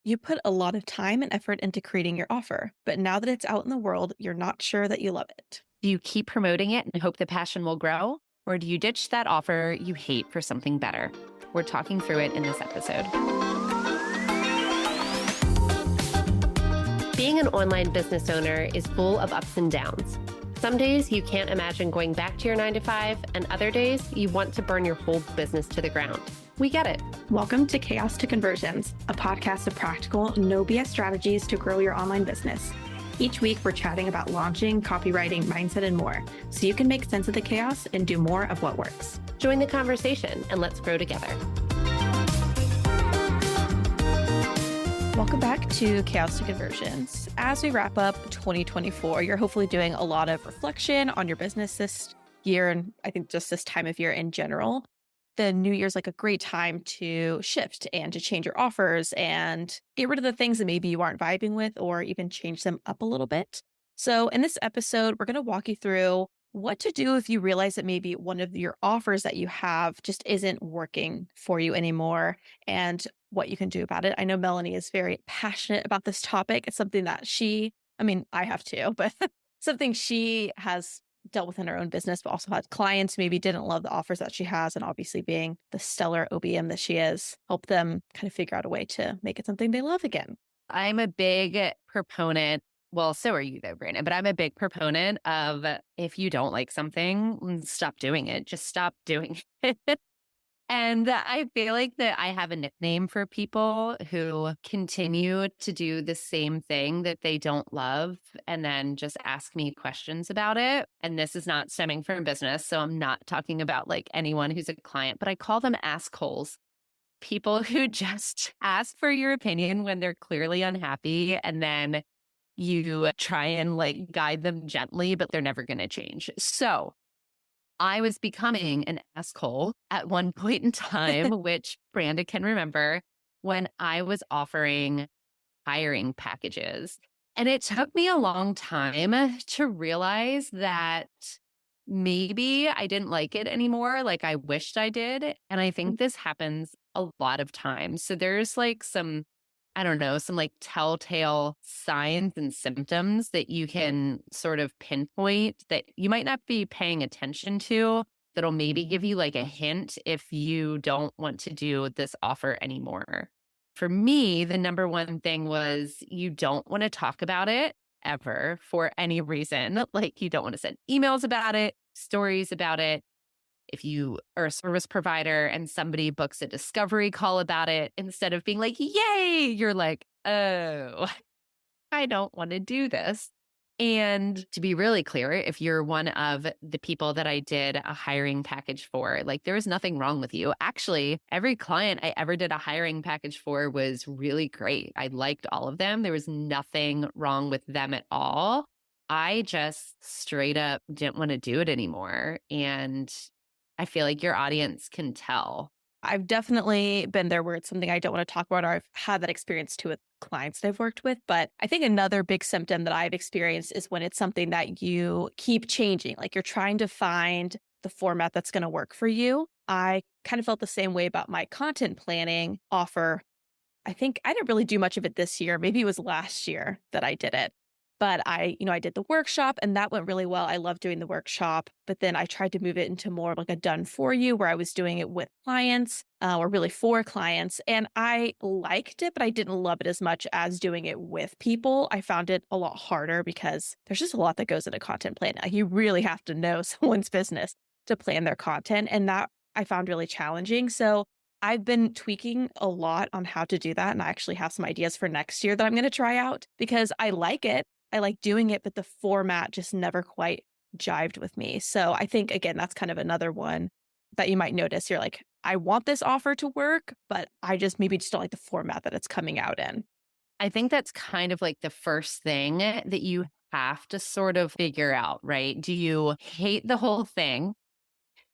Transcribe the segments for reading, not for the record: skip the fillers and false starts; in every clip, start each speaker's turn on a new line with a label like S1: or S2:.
S1: You put a lot of time and effort into creating your offer, but now that it's out in the world, you're not sure that you love it.
S2: Do you keep promoting it and hope the passion will grow? Or do you ditch that offer you hate for something better? We're talking through it in this episode.
S3: Being an online business owner is full of ups and downs. Some days you can't imagine going back to your 9 to 5, and other days you want to burn your whole business to the ground. We get it.
S1: Welcome to Chaos to Conversions, a podcast of practical, no BS strategies to grow your online business. Each week, we're chatting about launching, copywriting, mindset, and more, so you can make sense of the chaos and do more of what works.
S3: Join the conversation and let's grow together.
S1: Welcome back to Chaos to Conversions. As we wrap up 2024, you're hopefully doing a lot of reflection on your business this year, and I think just this time of year in general. The new year's like a great time to shift and to change your offers and get rid of the things that maybe you aren't vibing with or even change them up a little bit. So in this episode, we're going to walk you through what to do if you realize that maybe one of your offers that you have just isn't working for you anymore and what you can do about it. I know Melanie is very passionate about this topic. It's something that I have too, but something she has dealt with in her own business, but also had clients who maybe didn't love the offers that she has. And obviously being the stellar OBM that she is, help them kind of figure out a way to make it something they love again.
S2: I'm a big proponent. Well, so are you though, Brandon, but I'm a big proponent of if you don't like something, stop doing it. Just stop doing it. And I feel like that I have a nickname for people who continue to do the same thing that they don't love and then just ask me questions about it. And this is not stemming from business. So I'm not talking about like anyone who's a client, but I call them assholes. People who just ask for your opinion when they're clearly unhappy and then you try and like guide them gently, but they're never going to change. So I was becoming an asshole at one point in time, which Branda can remember, when I was offering hiring packages. And it took me a long time to realize that maybe I didn't like it anymore like I wished I did. And I think this happens a lot of times. So there's like some like telltale signs and symptoms that you can sort of pinpoint that you might not be paying attention to that'll maybe give you like a hint if you don't want to do this offer anymore. For me, the number one thing was you don't want to talk about it ever for any reason. Like you don't want to send emails about it, stories about it. If you are a service provider and somebody books a discovery call about it, instead of being like, yay, you're like, oh, I don't want to do this. And to be really clear, if you're one of the people that I did a hiring package for, like there was nothing wrong with you. Actually, every client I ever did a hiring package for was really great. I liked all of them. There was nothing wrong with them at all. I just straight up didn't want to do it anymore. And I feel like your audience can tell.
S1: I've definitely been there where it's something I don't want to talk about, or I've had that experience too with clients that I've worked with. But I think another big symptom that I've experienced is when it's something that you keep changing, like you're trying to find the format that's going to work for you. I kind of felt the same way about my content planning offer. I think I didn't really do much of it this year. Maybe it was last year that I did it. But I did the workshop and that went really well. I love doing the workshop, but then I tried to move it into more of like a done for you where I was doing it with clients or really for clients. And I liked it, but I didn't love it as much as doing it with people. I found it a lot harder because there's just a lot that goes into content planning. Like, you really have to know someone's business to plan their content. And that I found really challenging. So I've been tweaking a lot on how to do that. And I actually have some ideas for next year that I'm going to try out because I like it. I like doing it, but the format just never quite jived with me. So I think, again, that's kind of another one that you might notice. You're like, I want this offer to work, but I just maybe just don't like the format that it's coming out in.
S2: I think that's kind of like the first thing that you have to sort of figure out, right? Do you hate the whole thing?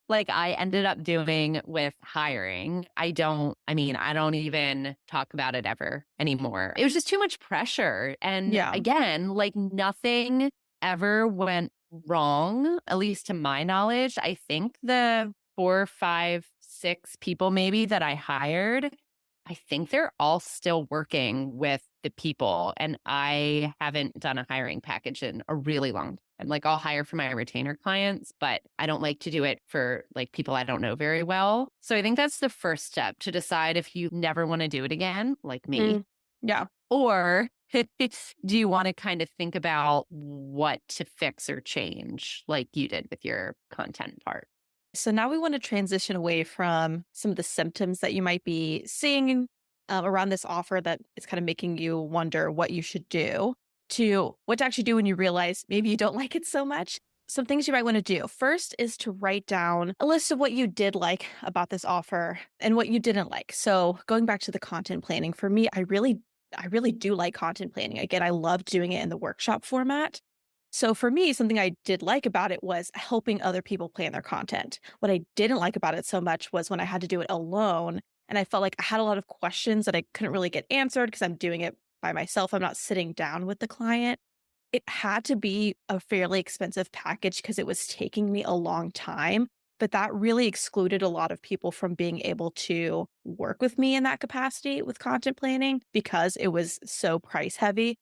S2: Like I ended up doing with hiring. I don't even talk about it ever anymore. It was just too much pressure. And
S1: Yeah.
S2: again, like nothing ever went wrong, at least to my knowledge. I think the 4, 5, 6 people maybe that I hired, I think they're all still working with the people. And I haven't done a hiring package in a really long time. Like I'll hire for my retainer clients, but I don't like to do it for like people I don't know very well. So I think that's the first step to decide if you never want to do it again, like me,
S1: Mm, yeah.
S2: or do you want to kind of think about what to fix or change like you did with your content part?
S1: So now we want to transition away from some of the symptoms that you might be seeing around this offer that is kind of making you wonder what you should do to what to actually do when you realize maybe you don't like it so much. Some things you might want to do. First is to write down a list of what you did like about this offer and what you didn't like. So going back to the content planning, for me, I really do like content planning. Again, I love doing it in the workshop format. So for me, something I did like about it was helping other people plan their content. What I didn't like about it so much was when I had to do it alone and I felt like I had a lot of questions that I couldn't really get answered because I'm doing it by myself. I'm not sitting down with the client. It had to be a fairly expensive package because it was taking me a long time, but that really excluded a lot of people from being able to work with me in that capacity with content planning because it was so price heavy.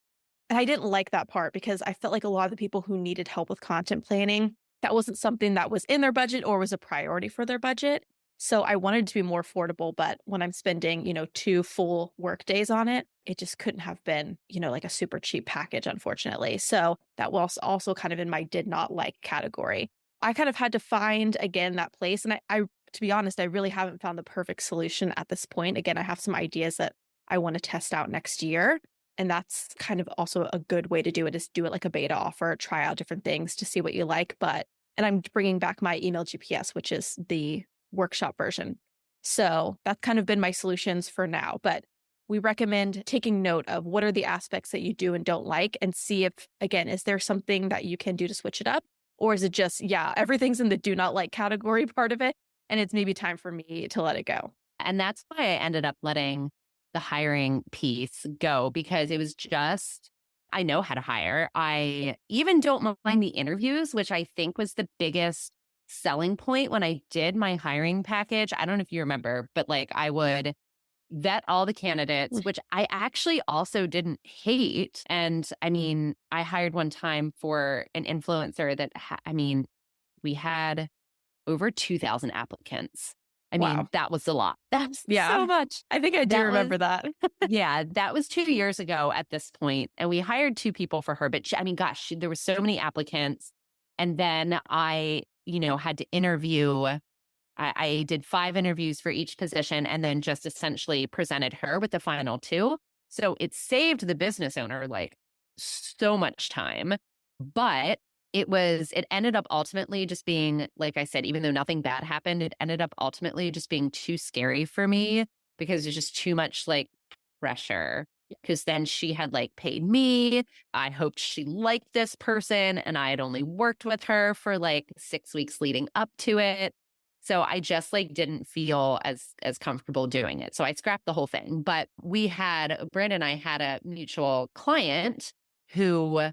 S1: And I didn't like that part because I felt like a lot of the people who needed help with content planning, that wasn't something that was in their budget or was a priority for their budget. So I wanted it to be more affordable, but when I'm spending, 2 full work days on it, it just couldn't have been, like a super cheap package, unfortunately. So that was also kind of in my did not like category. I kind of had to find again that place. And I to be honest, I really haven't found the perfect solution at this point. Again, I have some ideas that I want to test out next year. And that's kind of also a good way to do it is do it like a beta offer, try out different things to see what you like. And I'm bringing back my email GPS, which is the workshop version. So that's kind of been my solutions for now. But we recommend taking note of what are the aspects that you do and don't like and see if, again, is there something that you can do to switch it up? Or is it just, yeah, everything's in the do not like category part of it. And it's maybe time for me to let it go.
S2: And that's why I ended up letting the hiring piece go because it was just, I know how to hire. I even don't mind the interviews, which I think was the biggest selling point when I did my hiring package. I don't know if you remember, but like I would vet all the candidates, which I actually also didn't hate. And I mean, I hired one time for an influencer that, we had over 2,000 applicants. I mean,
S1: Wow.
S2: that was a lot. That's
S1: Yeah.
S2: so much.
S1: I think I do
S2: That
S1: remember
S2: was,
S1: that.
S2: yeah, that was 2 years ago at this point, and we hired 2 people for her, but there were so many applicants, and then I, had to interview. I did 5 interviews for each position and then just essentially presented her with the final 2. So it saved the business owner, like, so much time, but it ended up ultimately just being, like I said, even though nothing bad happened, it ended up ultimately just being too scary for me because there's just too much, like, pressure. Because then she had, like, paid me. I hoped she liked this person, and I had only worked with her for, like, 6 weeks leading up to it. So I just, like, didn't feel as comfortable doing it. So I scrapped the whole thing. But Branda and I had a mutual client who,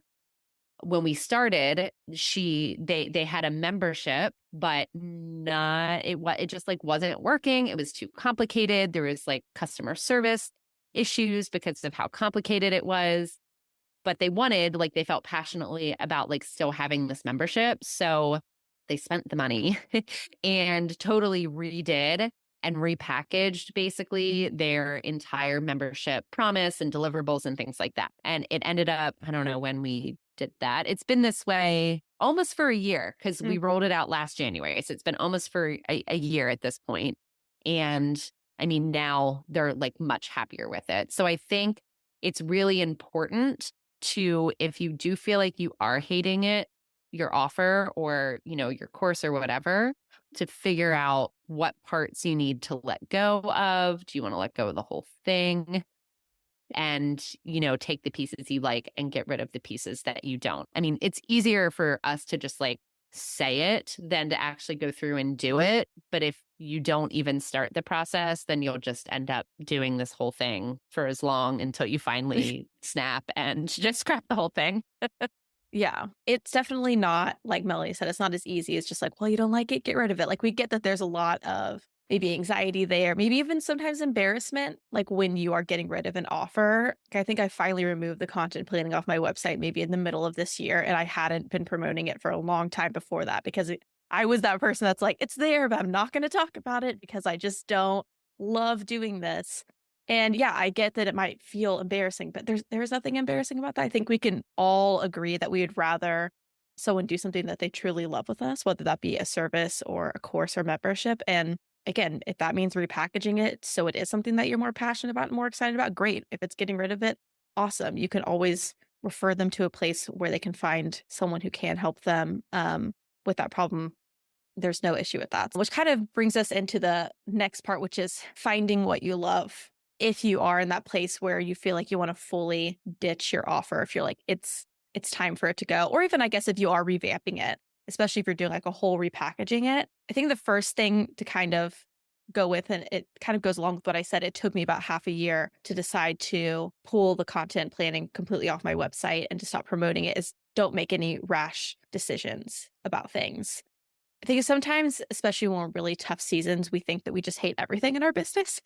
S2: when we started, they had a membership, but it just, like, wasn't working. It was too complicated. There was, like, customer service issues because of how complicated it was. But they felt passionately about, like, still having this membership. So they spent the money and totally redid and repackaged basically their entire membership promise and deliverables and things like that. And it ended up, I don't know when we did that. It's been this way almost for a year because we rolled it out last January. So it's been almost for a year at this point. And I mean, now they're, like, much happier with it. So I think it's really important to, if you do feel like you are hating it, your offer or, your course or whatever, to figure out what parts you need to let go of. Do you want to let go of the whole thing? And, take the pieces you like and get rid of the pieces that you don't. I mean, it's easier for us to just, like, say it than to actually go through and do it. But if you don't even start the process, then you'll just end up doing this whole thing for as long until you finally snap and just scrap the whole thing.
S1: Yeah, it's definitely not, like Melanie said, it's not as easy as just like, well, you don't like it, get rid of it. Like, we get that there's a lot of maybe anxiety there, maybe even sometimes embarrassment, like when you are getting rid of an offer. I think I finally removed the content planning off my website maybe in the middle of this year, and I hadn't been promoting it for a long time before that because I was that person that's like, it's there, but I'm not going to talk about it because I just don't love doing this. And yeah, I get that it might feel embarrassing, but there's nothing embarrassing about that. I think we can all agree that we would rather someone do something that they truly love with us, whether that be a service or a course or membership. And again, if that means repackaging it so it is something that you're more passionate about and more excited about, great. If it's getting rid of it, awesome. You can always refer them to a place where they can find someone who can help them with that problem. There's no issue with that. Which kind of brings us into the next part, which is finding what you love. If you are in that place where you feel like you want to fully ditch your offer, if you're like, it's time for it to go, or even I guess if you are revamping it, especially if you're doing like a whole repackaging it, I think the first thing to kind of go with, and it kind of goes along with what I said, it took me about half a year to decide to pull the content planning completely off my website and to stop promoting it, is don't make any rash decisions about things. I think sometimes, especially when we're really tough seasons, we think that we just hate everything in our business.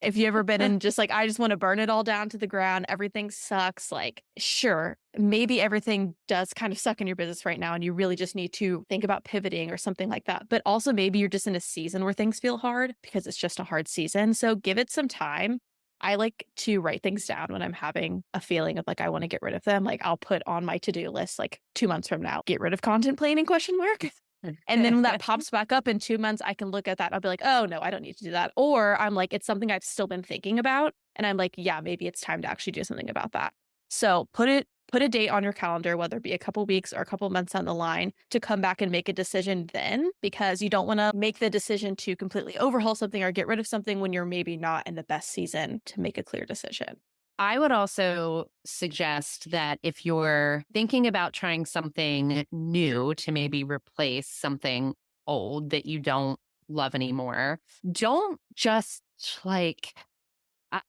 S1: If you ever been in just like, I just want to burn it all down to the ground, everything sucks. Like, sure, maybe everything does kind of suck in your business right now, and you really just need to think about pivoting or something like that. But also, maybe you're just in a season where things feel hard because it's just a hard season. So give it some time. I like to write things down when I'm having a feeling of like, I want to get rid of them. Like, I'll put on my to-do list, like 2 months from now, get rid of content planning question mark. And then when that pops back up in 2 months, I can look at that. I'll be like, oh, no, I don't need to do that. Or I'm like, it's something I've still been thinking about. And I'm like, yeah, maybe it's time to actually do something about that. So put a date on your calendar, whether it be a couple weeks or a couple months down the line, to come back and make a decision then, because you don't want to make the decision to completely overhaul something or get rid of something when you're maybe not in the best season to make a clear decision.
S2: I would also suggest that if you're thinking about trying something new to maybe replace something old that you don't love anymore, don't just like,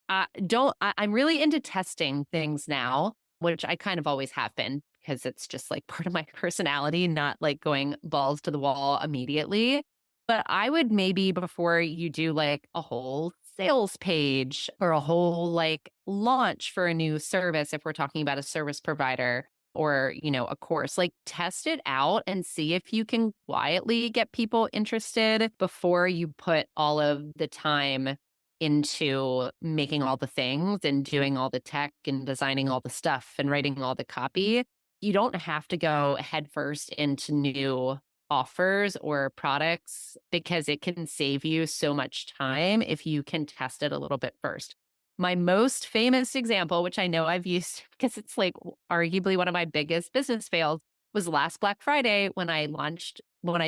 S2: I'm really into testing things now, which I kind of always have been because it's just like part of my personality, not like going balls to the wall immediately. But I would maybe before you do like a whole sales page or a whole like launch for a new service, if we're talking about a service provider or, a course, like test it out and see if you can quietly get people interested before you put all of the time into making all the things and doing all the tech and designing all the stuff and writing all the copy. You don't have to go headfirst into new offers or products because it can save you so much time if you can test it a little bit first. My most famous example, which I know I've used because it's like arguably one of my biggest business fails, was last Black Friday when I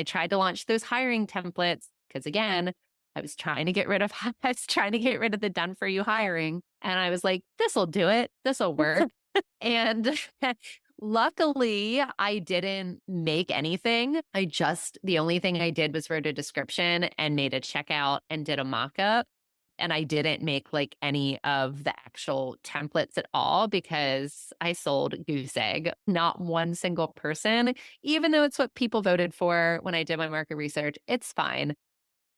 S2: tried to launch those hiring templates. Because again, I was trying to get rid of the done for you hiring. And I was like, this will do it. This will work. And luckily, I didn't make anything. The only thing I did was wrote a description and made a checkout and did a mock-up. And I didn't make like any of the actual templates at all because I sold goose egg, not one single person, even though it's what people voted for when I did my market research. It's fine.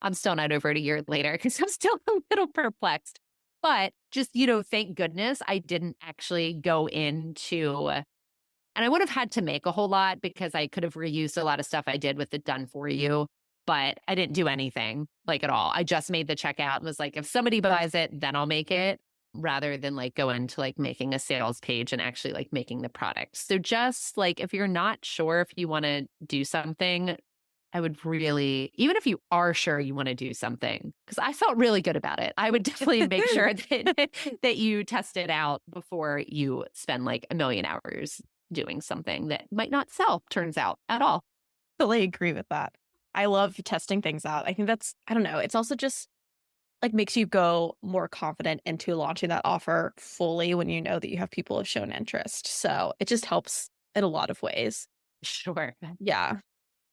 S2: I'm still not over it a year later because I'm still a little perplexed. But just, thank goodness I didn't actually go into, and I would have had to make a whole lot because I could have reused a lot of stuff I did with the done for you, but I didn't do anything like at all. I just made the checkout and was like, if somebody buys it, then I'll make it, rather than like go into like making a sales page and actually like making the product. So just like, if you're not sure if you want to do something, I would really, even if you are sure you want to do something, because I felt really good about it, I would definitely make sure that you test it out before you spend like a million hours doing something that might not sell, turns out, at all.
S1: Totally agree with that. I love testing things out. I think I don't know, it's also just like makes you go more confident into launching that offer fully when you know that you have people who have shown interest. So it just helps in a lot of ways.
S2: Sure.
S1: Yeah.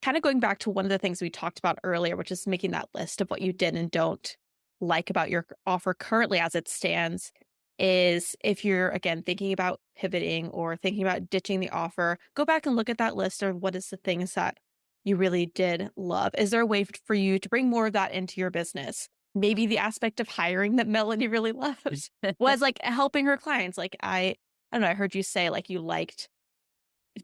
S1: Kind of going back to one of the things we talked about earlier, which is making that list of what you did and don't like about your offer currently as it stands, is if you're, again, thinking about pivoting or thinking about ditching the offer, go back and look at that list of what is the things that you really did love. Is there a way for you to bring more of that into your business? Maybe the aspect of hiring that Melanie really loved was like helping her clients. Like I don't know, I heard you say like you liked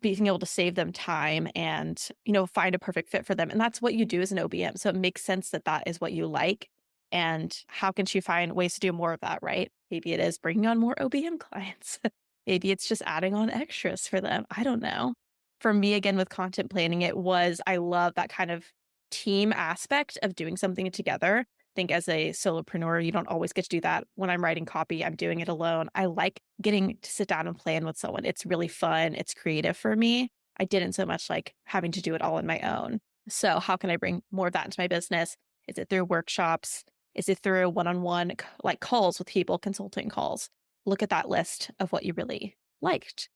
S1: being able to save them time and, find a perfect fit for them. And that's what you do as an OBM. So it makes sense that that is what you like. And how can she find ways to do more of that, right? Maybe it is bringing on more OBM clients. Maybe it's just adding on extras for them. I don't know. For me, again, with content planning, I love that kind of team aspect of doing something together. I think as a solopreneur, you don't always get to do that. When I'm writing copy, I'm doing it alone. I like getting to sit down and plan with someone. It's really fun. It's creative for me. I didn't so much like having to do it all on my own. So how can I bring more of that into my business? Is it through workshops? Is it through one-on-one like calls with people, consulting calls? Look at that list of what you really liked.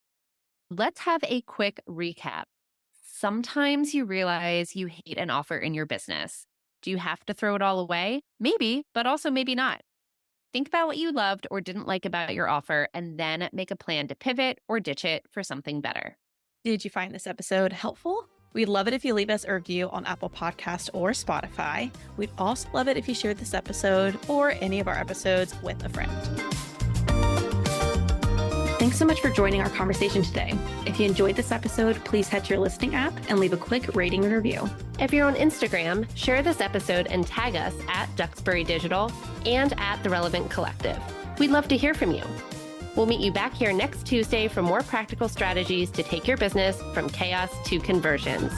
S2: Let's have a quick recap. Sometimes you realize you hate an offer in your business. Do you have to throw it all away? Maybe, but also maybe not. Think about what you loved or didn't like about your offer and then make a plan to pivot or ditch it for something better.
S1: Did you find this episode helpful? We'd love it if you leave us a review on Apple Podcast or Spotify. We'd also love it if you shared this episode or any of our episodes with a friend. Thanks so much for joining our conversation today. If you enjoyed this episode, please head to your listening app and leave a quick rating and review.
S3: If you're on Instagram, share this episode and tag us at Duxbury Digital and at The Relevant Collective. We'd love to hear from you. We'll meet you back here next Tuesday for more practical strategies to take your business from chaos to conversions.